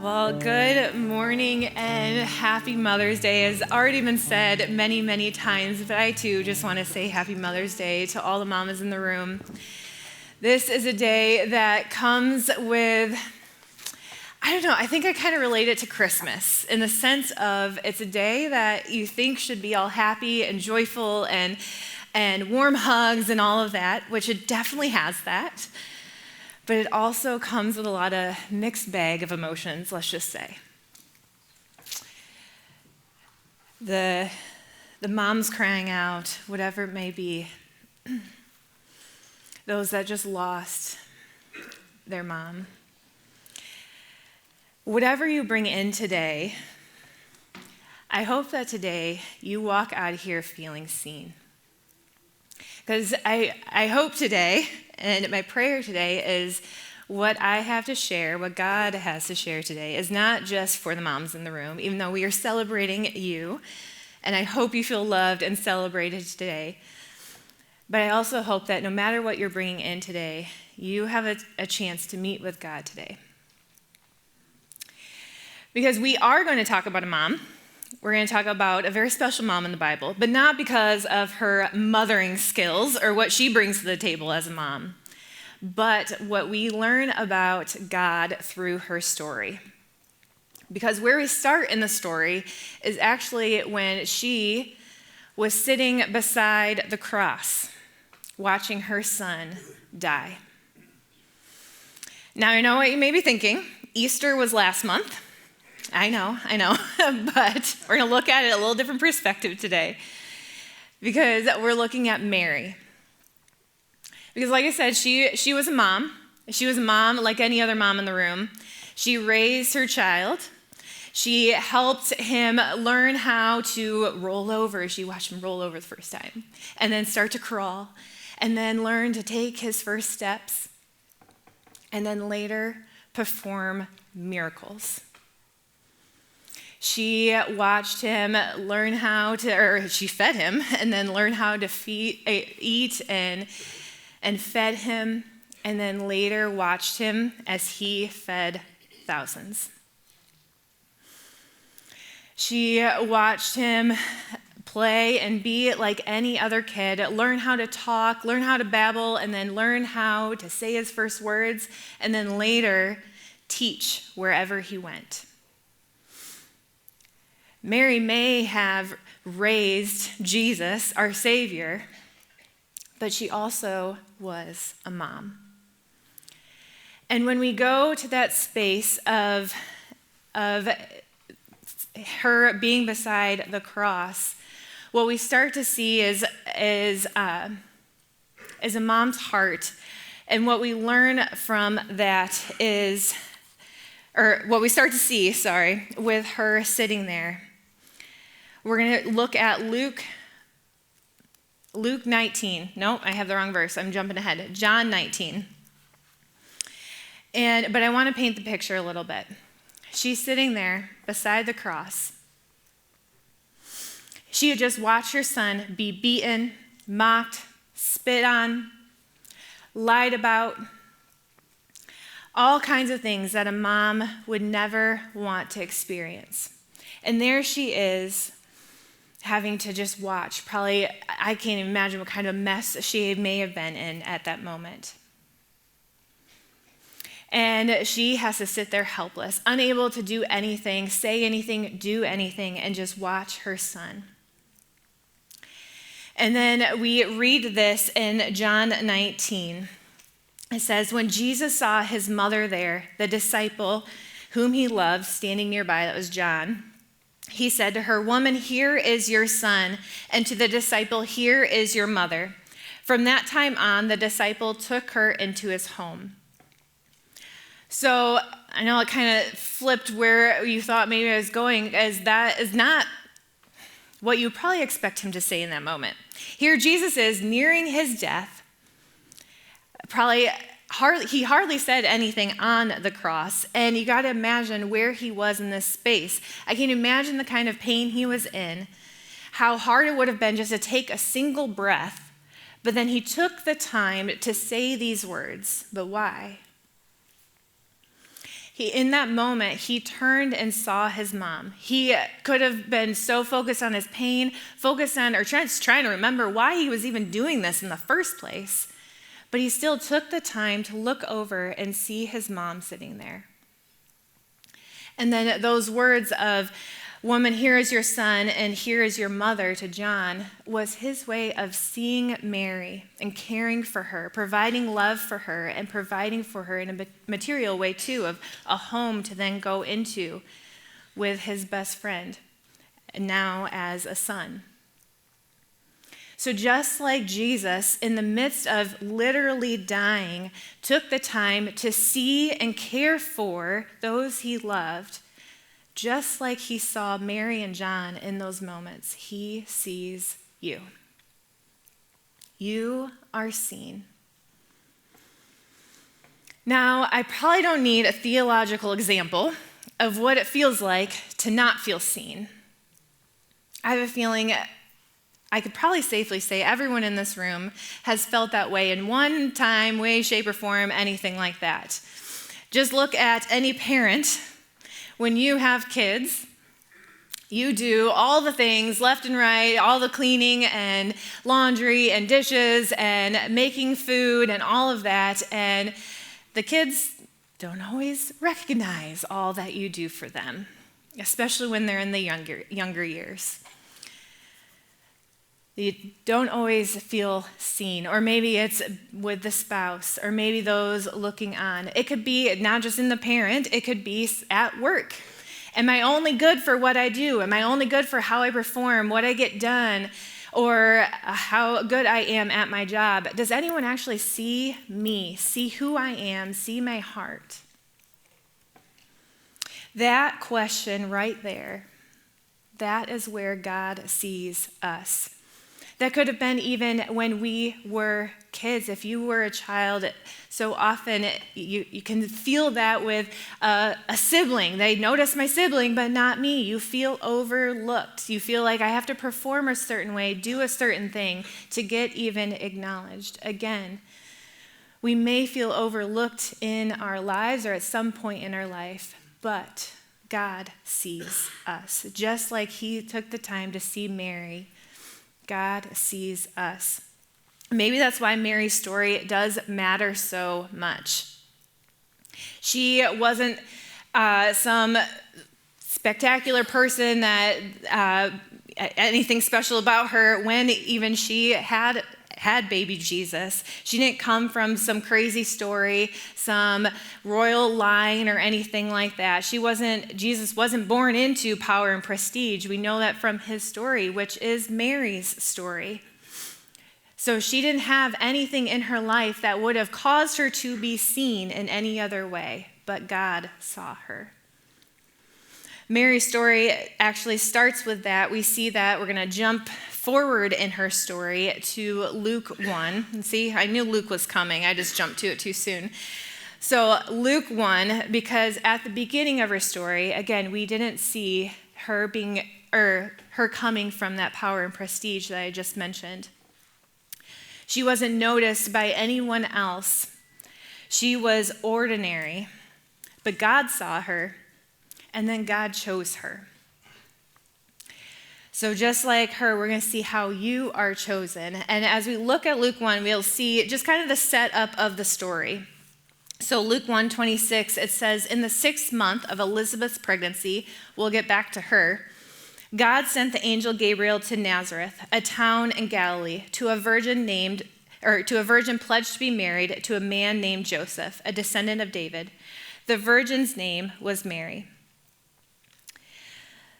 Well, good morning and happy Mother's Day has already been said many, many times, but I too just want to say happy Mother's Day to all the mamas in the room. This is a day that comes with, I think I kind of relate it to Christmas in the sense of it's a day that you think should be all happy and joyful and warm hugs and all of that, which it definitely has that. But it also comes with a lot of mixed bag of emotions, let's just say. The moms crying out, whatever it may be. Those that just lost their mom. Whatever you bring in today, I hope that today you walk out of here feeling seen. Because I hope today, and my prayer today is what I have to share, what God has to share today is not just for the moms in the room, even though we are celebrating you, and I hope you feel loved and celebrated today. But I also hope that no matter what you're bringing in today, you have a chance to meet with God today. Because we are going to talk about a mom. We're going to talk about a very special mom in the Bible, but not because of her mothering skills or what she brings to the table as a mom, but what we learn about God through her story. Because where we start in the story is actually when she was sitting beside the cross, watching her son die. Now, I know what you may be thinking. Easter was last month. I know, but we're going to look at it a little different perspective today because we're looking at Mary. Because like I said, she was a mom. She was a mom like any other mom in the room. She raised her child. She helped him learn how to roll over. She watched him roll over the first time and then start to crawl and then learn to take his first steps and then later perform miracles. She watched him learn how to, or she fed him, and then learned how to eat and fed him, and then later watched him as he fed thousands. She watched him play and be like any other kid, learn how to talk, learn how to babble, and then learn how to say his first words, and then later teach wherever he went. Mary may have raised Jesus, our Savior, but she also was a mom. And when we go to that space of her being beside the cross, what we start to see is a mom's heart. And what we learn from that is, or what we start to see, with her sitting there. We're going to look at Luke 19. No, I have the wrong verse. I'm jumping ahead. John 19. But I want to paint the picture a little bit. She's sitting there beside the cross. She had just watched her son be beaten, mocked, spit on, lied about, all kinds of things that a mom would never want to experience. And there she is, having to just watch. Probably, I can't even imagine what kind of mess she may have been in at that moment. And she has to sit there helpless, unable to do anything, say anything, do anything, and just watch her son. And then we read this in John 19. It says, when Jesus saw his mother there, the disciple whom he loved, standing nearby, that was John, he said to her, "Woman, here is your son," and to the disciple, "Here is your mother." From that time on, the disciple took her into his home. So I know it kind of flipped where you thought maybe I was going, as that is not what you probably expect him to say in that moment. Here Jesus is nearing his death. He hardly said anything on the cross, and you got to imagine where he was in this space. I can imagine the kind of pain he was in, how hard it would have been just to take a single breath, but then he took the time to say these words. But why? In that moment, he turned and saw his mom. He could have been so focused on his pain, focused on, or trying to remember why he was even doing this in the first place. But he still took the time to look over and see his mom sitting there. And then those words of, "Woman, here is your son, and here is your mother," to John, was his way of seeing Mary and caring for her, providing love for her, and providing for her in a material way too, of a home to then go into with his best friend, now as a son. So just like Jesus, in the midst of literally dying, took the time to see and care for those he loved, just like he saw Mary and John in those moments, he sees you. You are seen. Now, I probably don't need a theological example of what it feels like to not feel seen. I have a feeling I could probably safely say everyone in this room has felt that way in one time, way, shape, or form, anything like that. Just look at any parent. When you have kids, you do all the things left and right, all the cleaning and laundry and dishes and making food and all of that, and the kids don't always recognize all that you do for them, especially when they're in the younger years. You don't always feel seen, or maybe it's with the spouse, or maybe those looking on. It could be not just in the parent, it could be at work. Am I only good for what I do? Am I only good for how I perform, what I get done, or how good I am at my job? Does anyone actually see me, see who I am, see my heart? That question right there, that is where God sees us. That could have been even when we were kids. If you were a child, so often you can feel that with a sibling. They notice my sibling, but not me. You feel overlooked. You feel like I have to perform a certain way, do a certain thing to get even acknowledged. Again, we may feel overlooked in our lives or at some point in our life, but God sees us. Just like he took the time to see Mary, God sees us. Maybe that's why Mary's story does matter so much. She wasn't some spectacular person that anything special about her when even she had baby Jesus. She didn't come from some crazy story, some royal line or anything like that. Jesus wasn't born into power and prestige. We know that from his story, which is Mary's story. So she didn't have anything in her life that would have caused her to be seen in any other way, but God saw her. Mary's story actually starts with that. We see that. We're going to jump forward in her story to Luke 1. And see, I knew Luke was coming. I just jumped to it too soon. So Luke 1, because at the beginning of her story, again, we didn't see her coming from that power and prestige that I just mentioned. She wasn't noticed by anyone else. She was ordinary, but God saw her, and then God chose her. So just like her, we're going to see how you are chosen. And as we look at Luke 1, we'll see just kind of the setup of the story. So Luke 1:26, it says, "In the 6th month of Elizabeth's pregnancy," we'll get back to her, "God sent the angel Gabriel to Nazareth, a town in Galilee, to a virgin pledged to be married to a man named Joseph, a descendant of David. The virgin's name was Mary."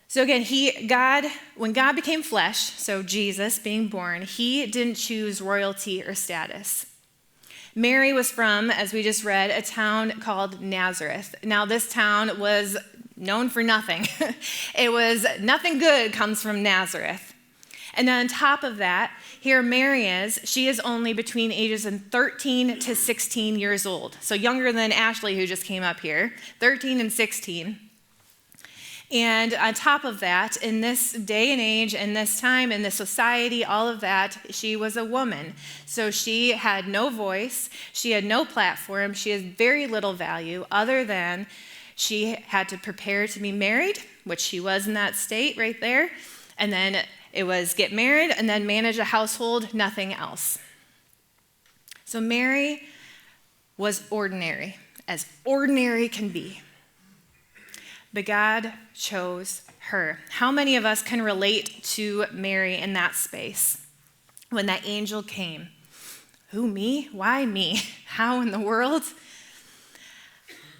So again, when God became flesh, so Jesus being born, he didn't choose royalty or status. Mary was from, as we just read, a town called Nazareth. Now this town was known for nothing. It was nothing good comes from Nazareth. And then on top of that, here Mary she is only between ages of 13 to 16 years old. So younger than Ashley, who just came up here, 13 and 16. And on top of that, in this day and age, in this time, in this society, all of that, she was a woman. So she had no voice, she had no platform, she had very little value other than She had to prepare to be married, which she was in that state right there. And then it was get married and then manage a household, nothing else. So Mary was ordinary, as ordinary can be. But God chose her. How many of us can relate to Mary in that space? When that angel came, who, me? Why me? How in the world?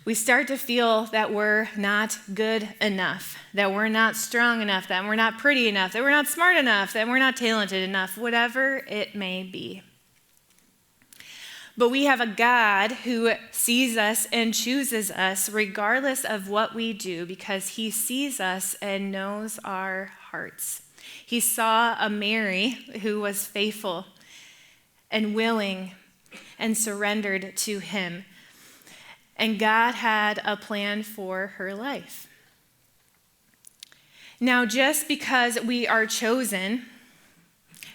We start to feel that we're not good enough, that we're not strong enough, that we're not pretty enough, that we're not smart enough, that we're not talented enough, whatever it may be. But we have a God who sees us and chooses us regardless of what we do, because he sees us and knows our hearts. He saw a Mary who was faithful and willing and surrendered to him. And God had a plan for her life. Now, just because we are chosen,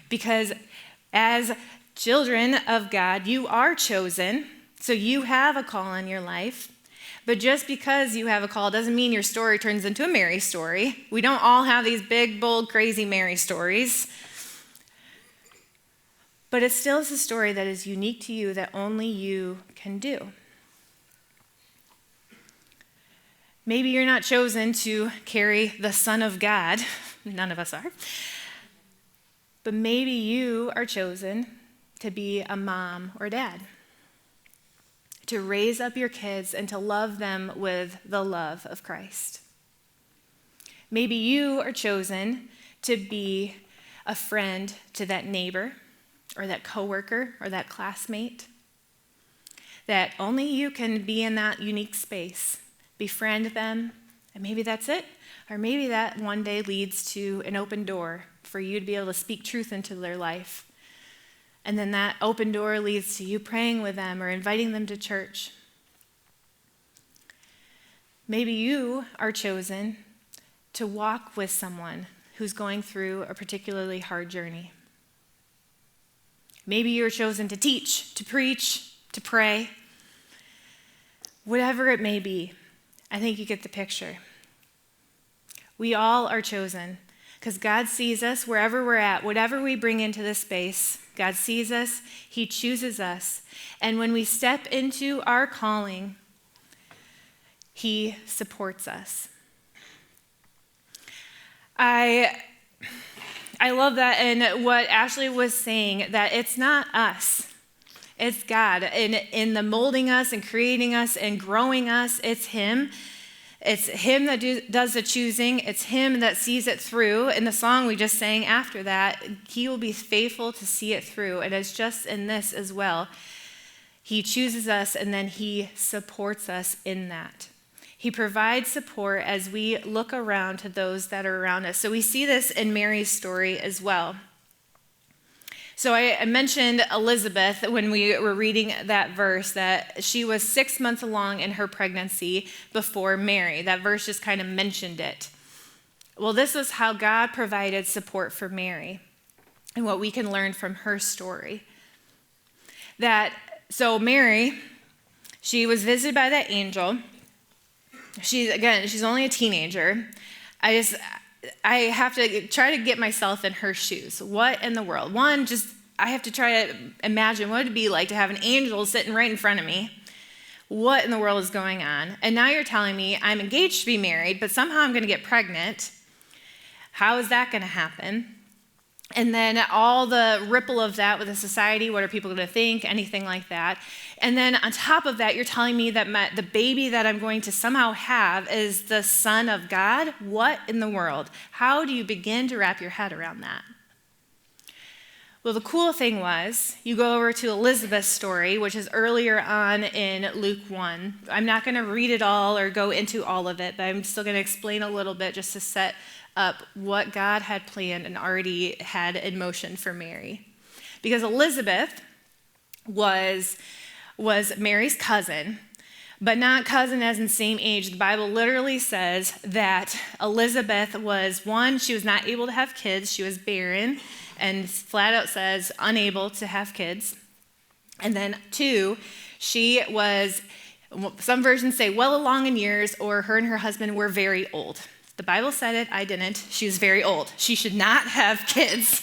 because as children of God, you are chosen, so you have a call in your life. But just because you have a call doesn't mean your story turns into a Mary story. We don't all have these big, bold, crazy Mary stories. But it still is a story that is unique to you, that only you can do. Maybe you're not chosen to carry the Son of God. None of us are. But maybe you are chosen to be a mom or dad, to raise up your kids and to love them with the love of Christ. Maybe you are chosen to be a friend to that neighbor or that coworker or that classmate, that only you can be in that unique space, befriend them, and maybe that's it. Or maybe that one day leads to an open door for you to be able to speak truth into their life. And then that open door leads to you praying with them or inviting them to church. Maybe you are chosen to walk with someone who's going through a particularly hard journey. Maybe you're chosen to teach, to preach, to pray. Whatever it may be, I think you get the picture. We all are chosen because God sees us wherever we're at, whatever we bring into this space. God sees us, he chooses us. And when we step into our calling, he supports us. I love that, and what Ashley was saying, that it's not us. It's God. In the molding us and creating us and growing us, it's him. It's him that does the choosing. It's him that sees it through. In the song we just sang after that, he will be faithful to see it through. And it's just in this as well. He chooses us and then he supports us in that. He provides support as we look around to those that are around us. So we see this in Mary's story as well. So I mentioned Elizabeth when we were reading that verse, that she was 6 months along in her pregnancy before Mary. That verse just kind of mentioned it. Well, this was how God provided support for Mary and what we can learn from her story. So Mary, she was visited by that angel. She's only a teenager. I have to try to get myself in her shoes. What in the world? I have to try to imagine what it'd be like to have an angel sitting right in front of me. What in the world is going on? And now you're telling me I'm engaged to be married, but somehow I'm going to get pregnant. How is that going to happen? And then all the ripple of that with the society, what are people going to think, anything like that. And then on top of that, you're telling me that the baby that I'm going to somehow have is the Son of God? What in the world? How do you begin to wrap your head around that? Well, the cool thing was, you go over to Elizabeth's story, which is earlier on in Luke 1. I'm not going to read it all or go into all of it, but I'm still going to explain a little bit just to set up what God had planned and already had in motion for Mary. Because Elizabeth was Mary's cousin, but not cousin as in same age. The Bible literally says that Elizabeth was, one, she was not able to have kids. She was barren, and flat out says unable to have kids. And then two, she was Some versions say well along in years, or her and her husband were very old. The Bible said it, I didn't. She was very old. She should not have kids.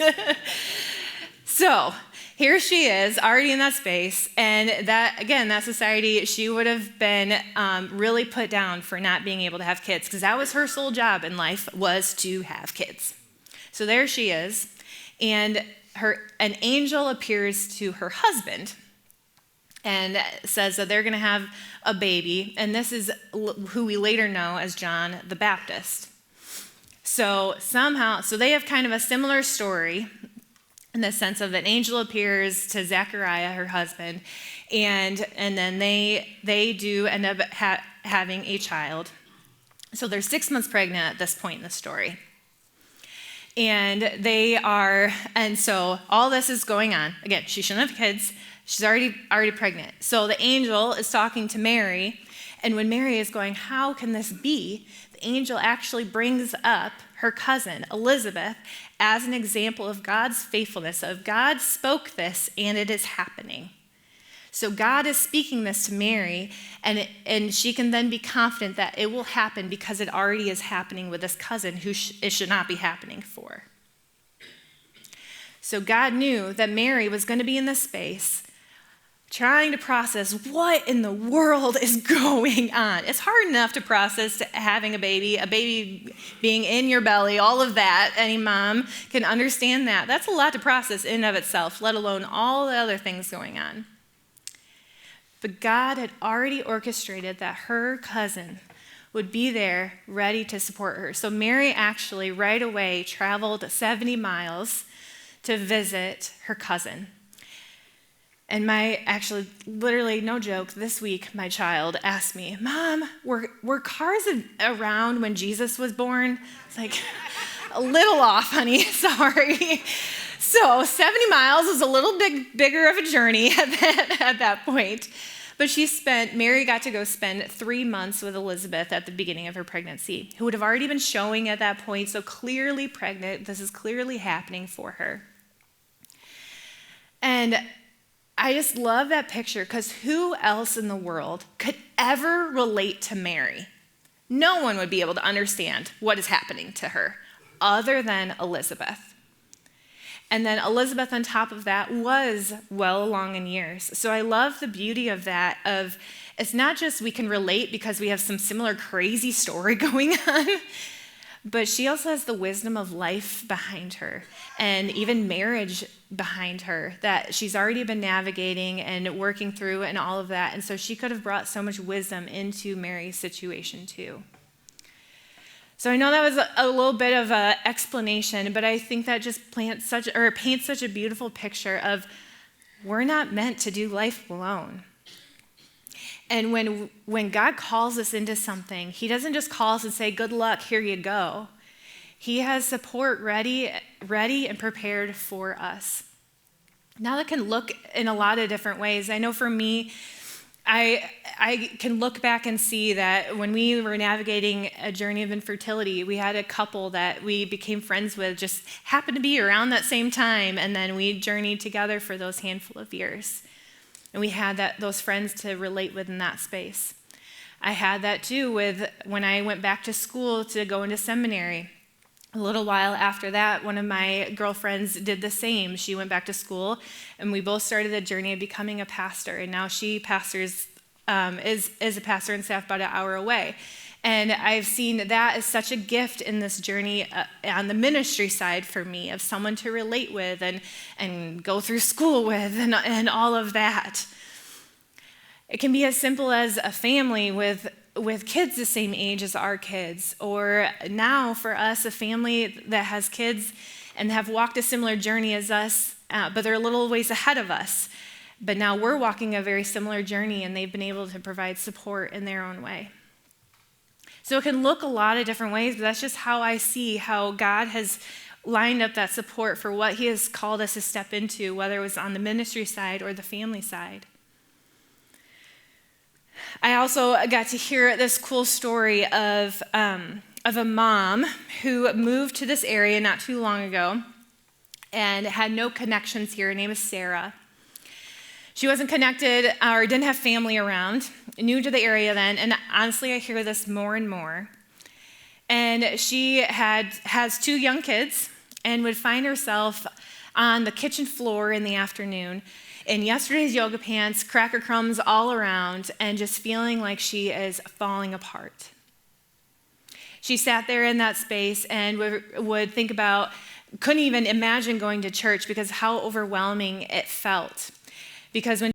So here she is, already in that space, and that society, she would have been really put down for not being able to have kids, because that was her sole job in life, was to have kids. So there she is, and an angel appears to her husband and says that they're going to have a baby, and this is who we later know as John the Baptist. So they have kind of a similar story in the sense of an angel appears to Zechariah, her husband, and then they do end up having a child. So they're 6 months pregnant at this point in the story. And so all this is going on. Again, she shouldn't have kids. She's already pregnant. So the angel is talking to Mary, and when Mary is going, how can this be? The angel actually brings up her cousin, Elizabeth, as an example of God's faithfulness, of God spoke this, and it is happening. So God is speaking this to Mary, and she can then be confident that it will happen because it already is happening with this cousin who it should not be happening for. So God knew that Mary was going to be in this space trying to process what in the world is going on. It's hard enough to process having a baby being in your belly, all of that. Any mom can understand that. That's a lot to process in and of itself, let alone all the other things going on. But God had already orchestrated that her cousin would be there ready to support her. So Mary actually right away traveled 70 miles to visit her cousin. And literally, no joke, this week my child asked me, Mom, were cars around when Jesus was born? It's like, a little off, honey, sorry. So 70 miles was a little bigger of a journey at that point. But Mary got to go spend 3 months with Elizabeth at the beginning of her pregnancy, who would have already been showing at that point, so clearly pregnant. This is clearly happening for her. And I just love that picture, because who else in the world could ever relate to Mary? No one would be able to understand what is happening to her other than Elizabeth. And then Elizabeth on top of that was well along in years. So I love the beauty of that, of it's not just we can relate because we have some similar crazy story going on, but she also has the wisdom of life behind her and even marriage behind her that she's already been navigating and working through and all of that. And so she could have brought so much wisdom into Mary's situation too. So I know that was a little bit of an explanation, but I think that just paints such a beautiful picture of we're not meant to do life alone. And when God calls us into something, he doesn't just call us and say, good luck, here you go. He has support ready and prepared for us. Now that can look in a lot of different ways. I know for me, I can look back and see that when we were navigating a journey of infertility, we had a couple that we became friends with, just happened to be around that same time, and then we journeyed together for those handful of years. And we had those friends to relate with in that space. I had that too with when I went back to school to go into seminary. A little while after that, one of my girlfriends did the same. She went back to school, and we both started the journey of becoming a pastor. And now she pastors, is a pastor and staff about an hour away. And I've seen that as such a gift in this journey on the ministry side for me, of someone to relate with and go through school with and all of that. It can be as simple as a family with kids the same age as our kids, or now for us, a family that has kids and have walked a similar journey as us, but they're a little ways ahead of us. But now we're walking a very similar journey, and they've been able to provide support in their own way. So it can look a lot of different ways, but that's just how I see how God has lined up that support for what he has called us to step into, whether it was on the ministry side or the family side. I also got to hear this cool story of a mom who moved to this area not too long ago and had no connections here. Her name is Sarah. She wasn't connected or didn't have family around, new to the area then, and honestly, I hear this more and more. And she has 2 young kids and would find herself on the kitchen floor in the afternoon in yesterday's yoga pants, cracker crumbs all around, and just feeling like she is falling apart. She sat there in that space and would think about, couldn't even imagine going to church because how overwhelming it felt. Because when